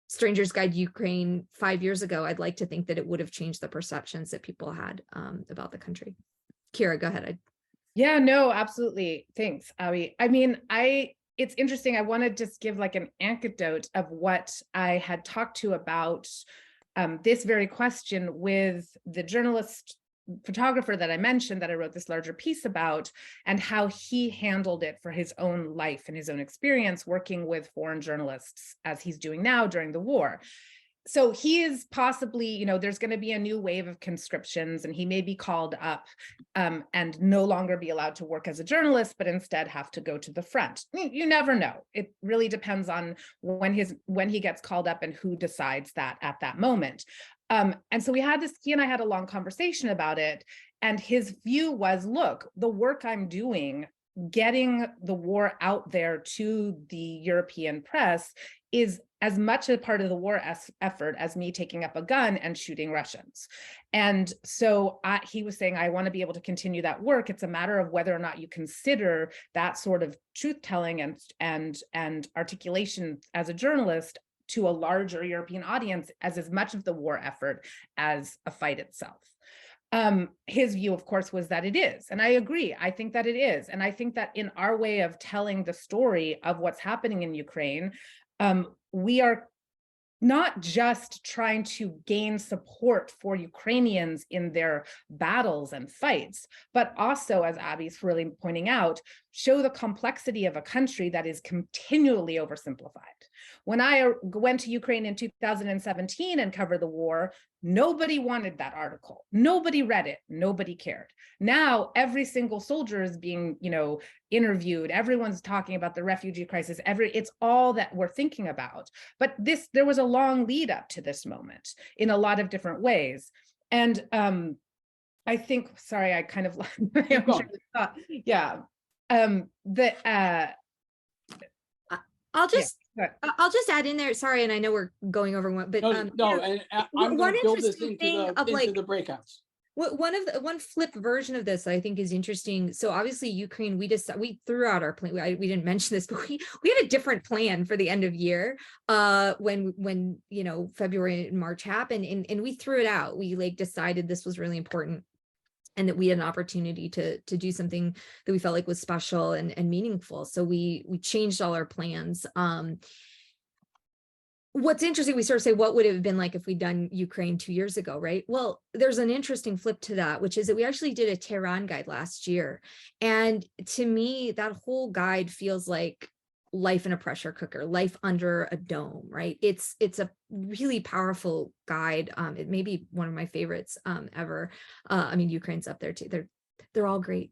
Strangers Guide Ukraine 5 years ago, I'd like to think that it would have changed the perceptions that people had about the country. Kira, go ahead. Yeah, no, absolutely. Thanks, Abby. I mean, it's interesting. I want to just give like an anecdote of what I had talked to about this very question with the journalist photographer that I mentioned that I wrote this larger piece about, and how he handled it for his own life and his own experience working with foreign journalists as he's doing now during the war. So he is possibly, you know, there's going to be a new wave of conscriptions, and he may be called up and no longer be allowed to work as a journalist, but instead have to go to the front. You never know. It really depends on when he gets called up and who decides that at that moment. And so he and I had a long conversation about it. And his view was, look, the work I'm doing, getting the war out there to the European press, is as much a part of the war effort as me taking up a gun and shooting Russians. And so he was saying, I want to be able to continue that work. It's a matter of whether or not you consider that sort of truth-telling and articulation as a journalist to a larger European audience as much of the war effort as a fight itself. His view, of course, was that it is. And I agree. I think that it is. And I think that in our way of telling the story of what's happening in Ukraine, we are not just trying to gain support for Ukrainians in their battles and fights, but also, as Abby's really pointing out, show the complexity of a country that is continually oversimplified. When I went to Ukraine in 2017 and covered the war, nobody wanted that article. Nobody read it. Nobody cared. Now, every single soldier is being, interviewed. Everyone's talking about the refugee crisis. It's all that we're thinking about. But there was a long lead up to this moment in a lot of different ways. And I think, sorry, I kind of thought, yeah. I'll just add in there. Sorry, and I know we're going over one, but and I'm going to build this into the breakouts. One flip version of this I think is interesting. So obviously Ukraine, we threw out our plan. We didn't mention this, but we had a different plan for the end of year when February and March happened, and we threw it out. We decided this was really important, and that we had an opportunity to do something that we felt like was special and meaningful. So we changed all our plans. What's interesting, we sort of say, what would it have been like if we'd done Ukraine 2 years ago, right? Well, there's an interesting flip to that, which is that we actually did a Tehran guide last year. And to me, that whole guide feels like life in a pressure cooker, life under a dome, right? It's a really powerful guide. It may be one of my favorites ever. I mean, Ukraine's up there too. They're all great.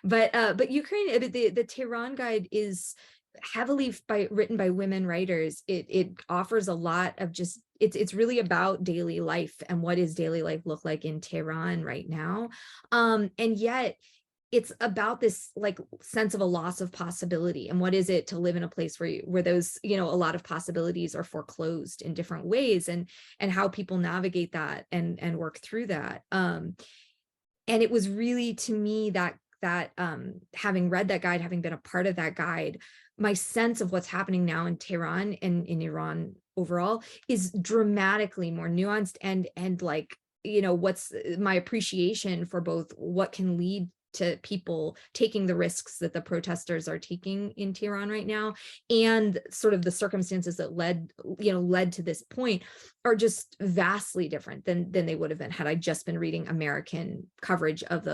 But Ukraine, the Tehran guide is heavily written by women writers. It offers a lot of just, it's really about daily life and what does daily life look like in Tehran right now. And yet it's about this sense of a loss of possibility, and what is it to live in a place where those, a lot of possibilities are foreclosed in different ways, and how people navigate that and work through that. And it was really, to me, that having read that guide, having been a part of that guide, my sense of what's happening now in Tehran and in Iran overall is dramatically more nuanced, and what's my appreciation for both what can lead to people taking the risks that the protesters are taking in Tehran right now, and sort of the circumstances that led to this point are just vastly different than they would have been had I just been reading American coverage of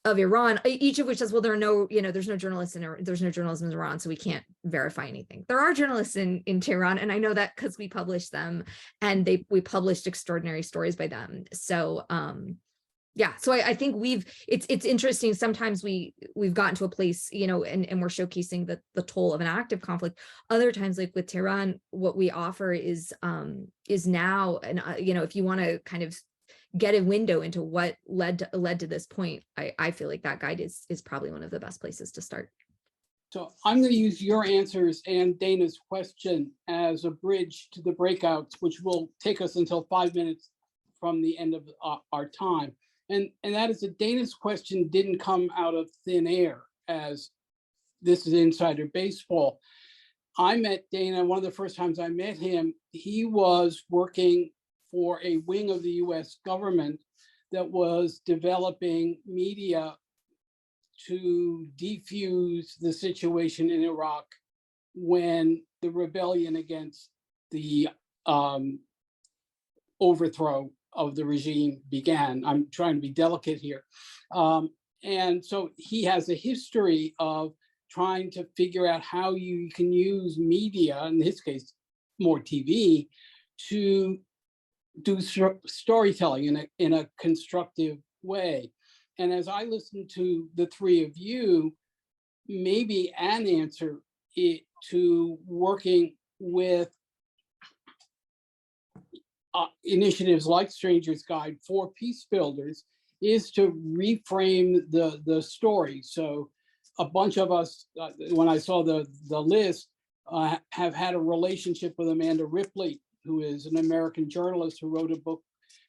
Iran, each of which says, well, there's no journalists there's no journalism in Iran, so we can't verify anything. There are journalists in Tehran, and I know that because we published them, and we published extraordinary stories by them. So yeah, so I think it's interesting. Sometimes we've gotten to a place, and we're showcasing the toll of an active conflict. Other times, like with Tehran, what we offer is now, and if you want to kind of get a window into what led to this point, I feel like that guide is probably one of the best places to start. So I'm going to use your answers and Dana's question as a bridge to the breakouts, which will take us until 5 minutes from the end of our time. And that is that Dana's question didn't come out of thin air, as this is insider baseball. I met Dana, one of the first times I met him, he was working for a wing of the US government that was developing media to defuse the situation in Iraq when the rebellion against the overthrow of the regime began. I'm trying to be delicate here. And so he has a history of trying to figure out how you can use media, in his case, more TV, to do storytelling in a constructive way. And as I listen to the three of you, maybe an answer to working with initiatives like Stranger's Guide for Peacebuilders is to reframe the story. So a bunch of us, when I saw the list, have had a relationship with Amanda Ripley, who is an American journalist who wrote a book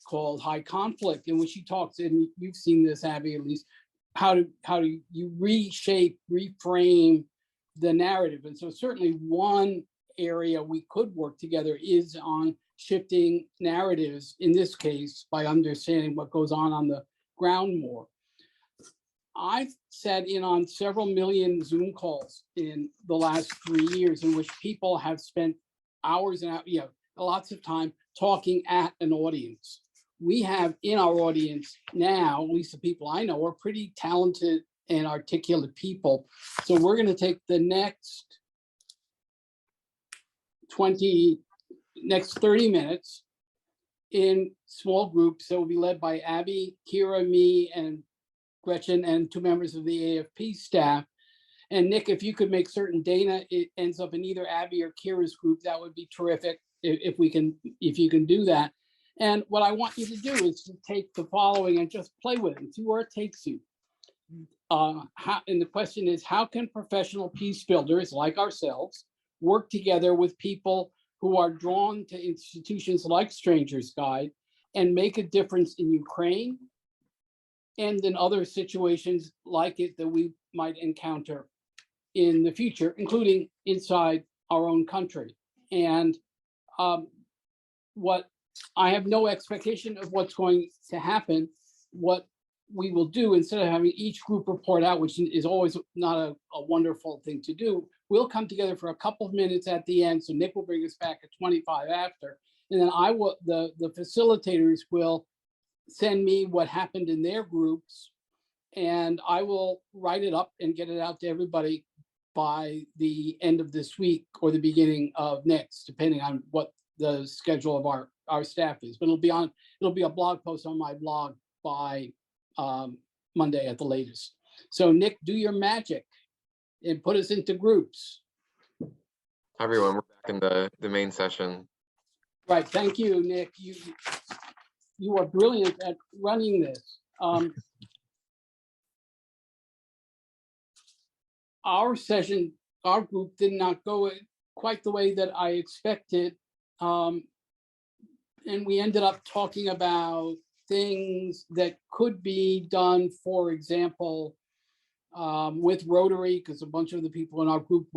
called High Conflict, in which she talks, and you've seen this, Abby, at least, how do you reshape, reframe the narrative. And so certainly one area we could work together is on shifting narratives, in this case, by understanding what goes on the ground more. I've sat in on several million Zoom calls in the last 3 years in which people have spent hours and hours, lots of time talking at an audience. We have in our audience now, at least the people I know, are pretty talented and articulate people. So we're going to take the next 30 minutes in small groups. So we'll be led by Abby, Kira, me, and Gretchen, and 2 members of the AfP staff. And Nick, if you could make certain Dana it ends up in either Abby or Kira's group, that would be terrific if you can do that. And what I want you to do is to take the following and just play with it and see where it takes you. And the question is, how can professional peace builders like ourselves work together with people who are drawn to institutions like Stranger's Guide and make a difference in Ukraine and in other situations like it that we might encounter in the future, including inside our own country? And what I have no expectation of what's going to happen. What we will do, instead of having each group report out, which is always not a wonderful thing to do, we'll come together for a couple of minutes at the end. So Nick will bring us back at 25 after, and then the facilitators will send me what happened in their groups, and I will write it up and get it out to everybody by the end of this week or the beginning of next, depending on what the schedule of our staff is. But it'll be a blog post on my blog by Monday at the latest. So Nick, do your magic and put us into groups. Hi everyone, we're back in the main session. Right, thank you, Nick. You are brilliant at running this. Our group did not go quite the way that I expected. And we ended up talking about things that could be done, for example, with Rotary, because a bunch of the people in our group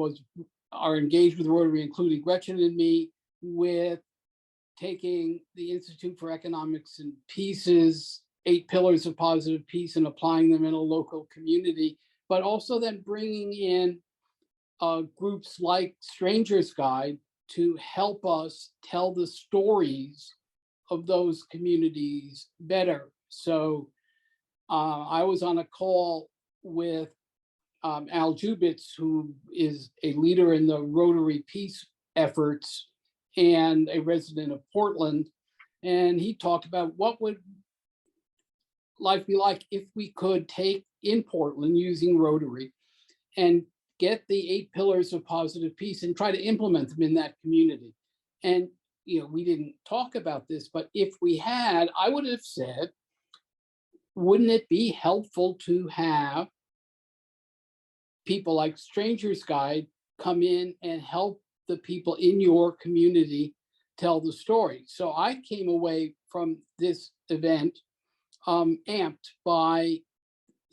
are engaged with Rotary, including Gretchen and me, with taking the Institute for Economics and Peace's 8 pillars of positive peace and applying them in a local community, but also then bringing in groups like Stranger's Guide to help us tell the stories of those communities better. So I was on a call with Al Jubitz, who is a leader in the Rotary peace efforts and a resident of Portland. And he talked about what would life be like if we could take in Portland using Rotary and get the 8 pillars of positive peace and try to implement them in that community. And we didn't talk about this, but if we had, I would have said, wouldn't it be helpful to have people like Stranger's Guide come in and help the people in your community tell the story? So I came away from this event amped by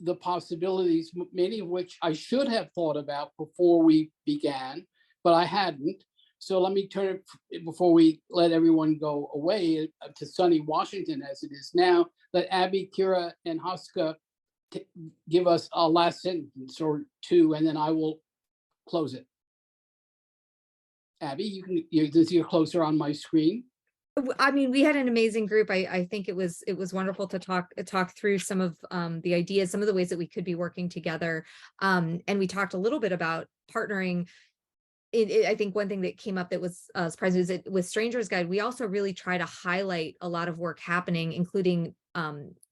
the possibilities, many of which I should have thought about before we began, but I hadn't. So let me turn it, before we let everyone go away, to sunny Washington as it is now. Let Abby, Kira, and Haska give us a last sentence or two, and then I will close it. Abby, you're closer on my screen. I mean, we had an amazing group. I think it was wonderful to talk through some of the ideas, some of the ways that we could be working together. And we talked a little bit about partnering. I think one thing that came up that was surprising is that with Strangers Guide, we also really try to highlight a lot of work happening, including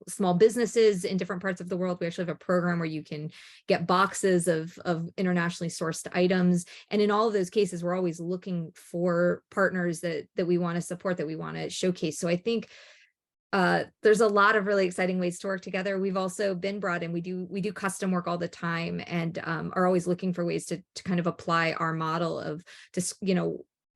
small businesses in different parts of the world. We actually have a program where you can get boxes of internationally sourced items. And in all of those cases, we're always looking for partners that we want to support, that we want to showcase. So I think there's a lot of really exciting ways to work together. We've also been brought in, we do custom work all the time, and are always looking for ways to kind of apply our model of just,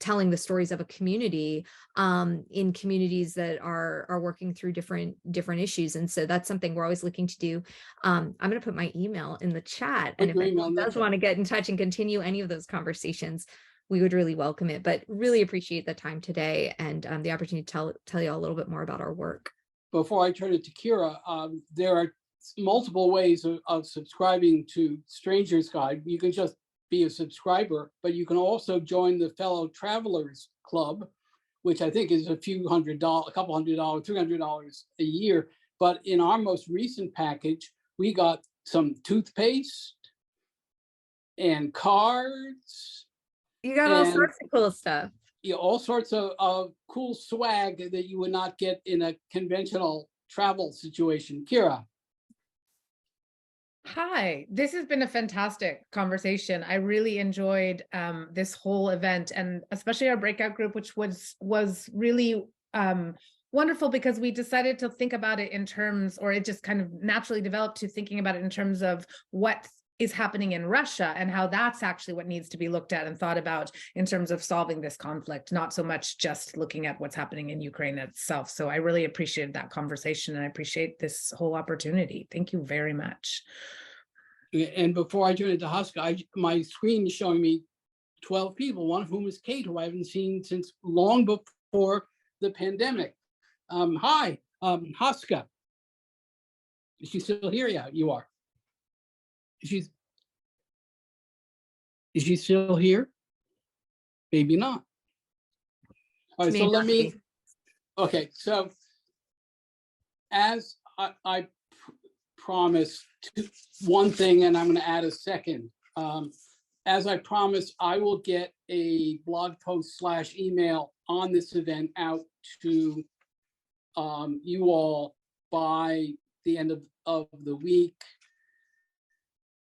telling the stories of a community in communities that are working through different issues. And so that's something we're always looking to do. I'm going to put my email in the chat, and if anyone does want to get in touch and continue any of those conversations, we would really welcome it. But really appreciate the time today and the opportunity to tell you all a little bit more about our work. Before I turn it to Kira, there are multiple ways of subscribing to Strangers Guide. You can just be a subscriber, but you can also join the Fellow Travelers Club, which I think is a couple $100, $300 a year. But in our most recent package, we got some toothpaste and cards. You got all sorts of cool stuff. Yeah, all sorts of cool swag that you would not get in a conventional travel situation. Kira. Hi, this has been a fantastic conversation. I really enjoyed this whole event, and especially our breakout group, which was really wonderful, because we decided to think about it in terms, or it just kind of naturally developed to thinking about it in terms of what is happening in Russia and how that's actually what needs to be looked at and thought about in terms of solving this conflict, not so much just looking at what's happening in Ukraine itself. So I really appreciated that conversation, and I appreciate this whole opportunity. Thank you very much. And before I turn it to Haska, my screen is showing me 12 people, one of whom is Kate, who I haven't seen since long before the pandemic. Hi, Haska. Is she still here? Yeah, you are. Is she still here? Maybe not. All right, so let me, okay, so as I promised one thing, and I'm going to add a second. As I promised, I will get a blog post / email on this event out to you all by the end of the week.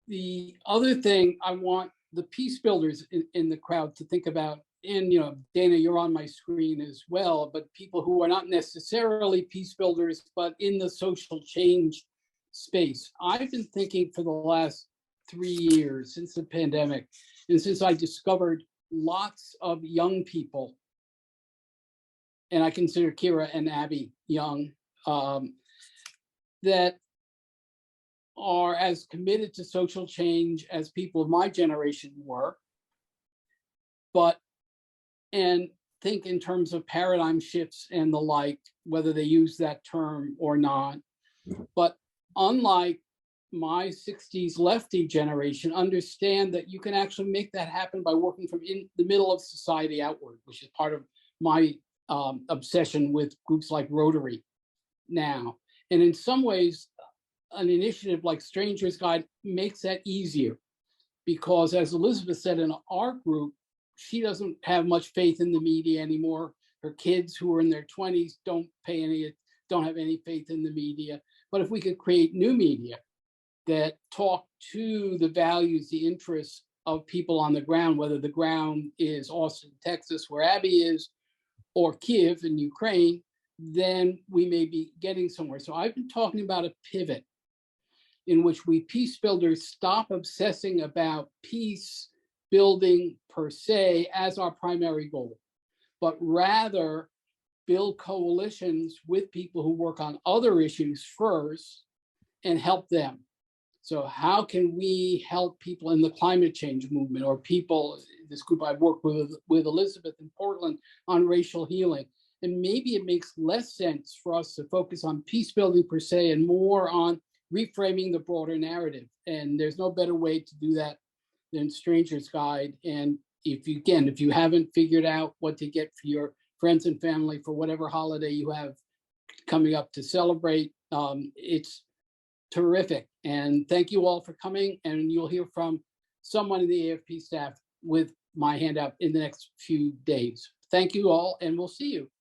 The other thing I want the peace builders in the crowd to think about, and Dana, you're on my screen as well, but people who are not necessarily peace builders, but in the social change space. I've been thinking for the last 3 years since the pandemic, and since I discovered lots of young people, and I consider Kira and Abby young, that are as committed to social change as people of my generation were, and think in terms of paradigm shifts and the like, whether they use that term or not. But unlike my 60s lefty generation, understand that you can actually make that happen by working from in the middle of society outward, which is part of my obsession with groups like Rotary now. And in some ways, an initiative like Strangers Guide makes that easier, because as Elizabeth said in our group, she doesn't have much faith in the media anymore. Her kids who are in their 20s don't have any faith in the media. But if we could create new media that talk to the values, the interests of people on the ground, whether the ground is Austin, Texas, where Abby is, or Kiev in Ukraine, then we may be getting somewhere. So I've been talking about a pivot in which we peace builders stop obsessing about peace building per se as our primary goal, but rather build coalitions with people who work on other issues first and help them. So how can we help people in the climate change movement, or people, this group I've worked with Elizabeth in Portland on racial healing? And maybe it makes less sense for us to focus on peace building per se and more on reframing the broader narrative. And there's no better way to do that than Strangers Guide. And if you haven't figured out what to get for your friends and family for whatever holiday you have coming up to celebrate. It's terrific. And thank you all for coming. And you'll hear from someone in the AfP staff with my handout in the next few days. Thank you all, and we'll see you.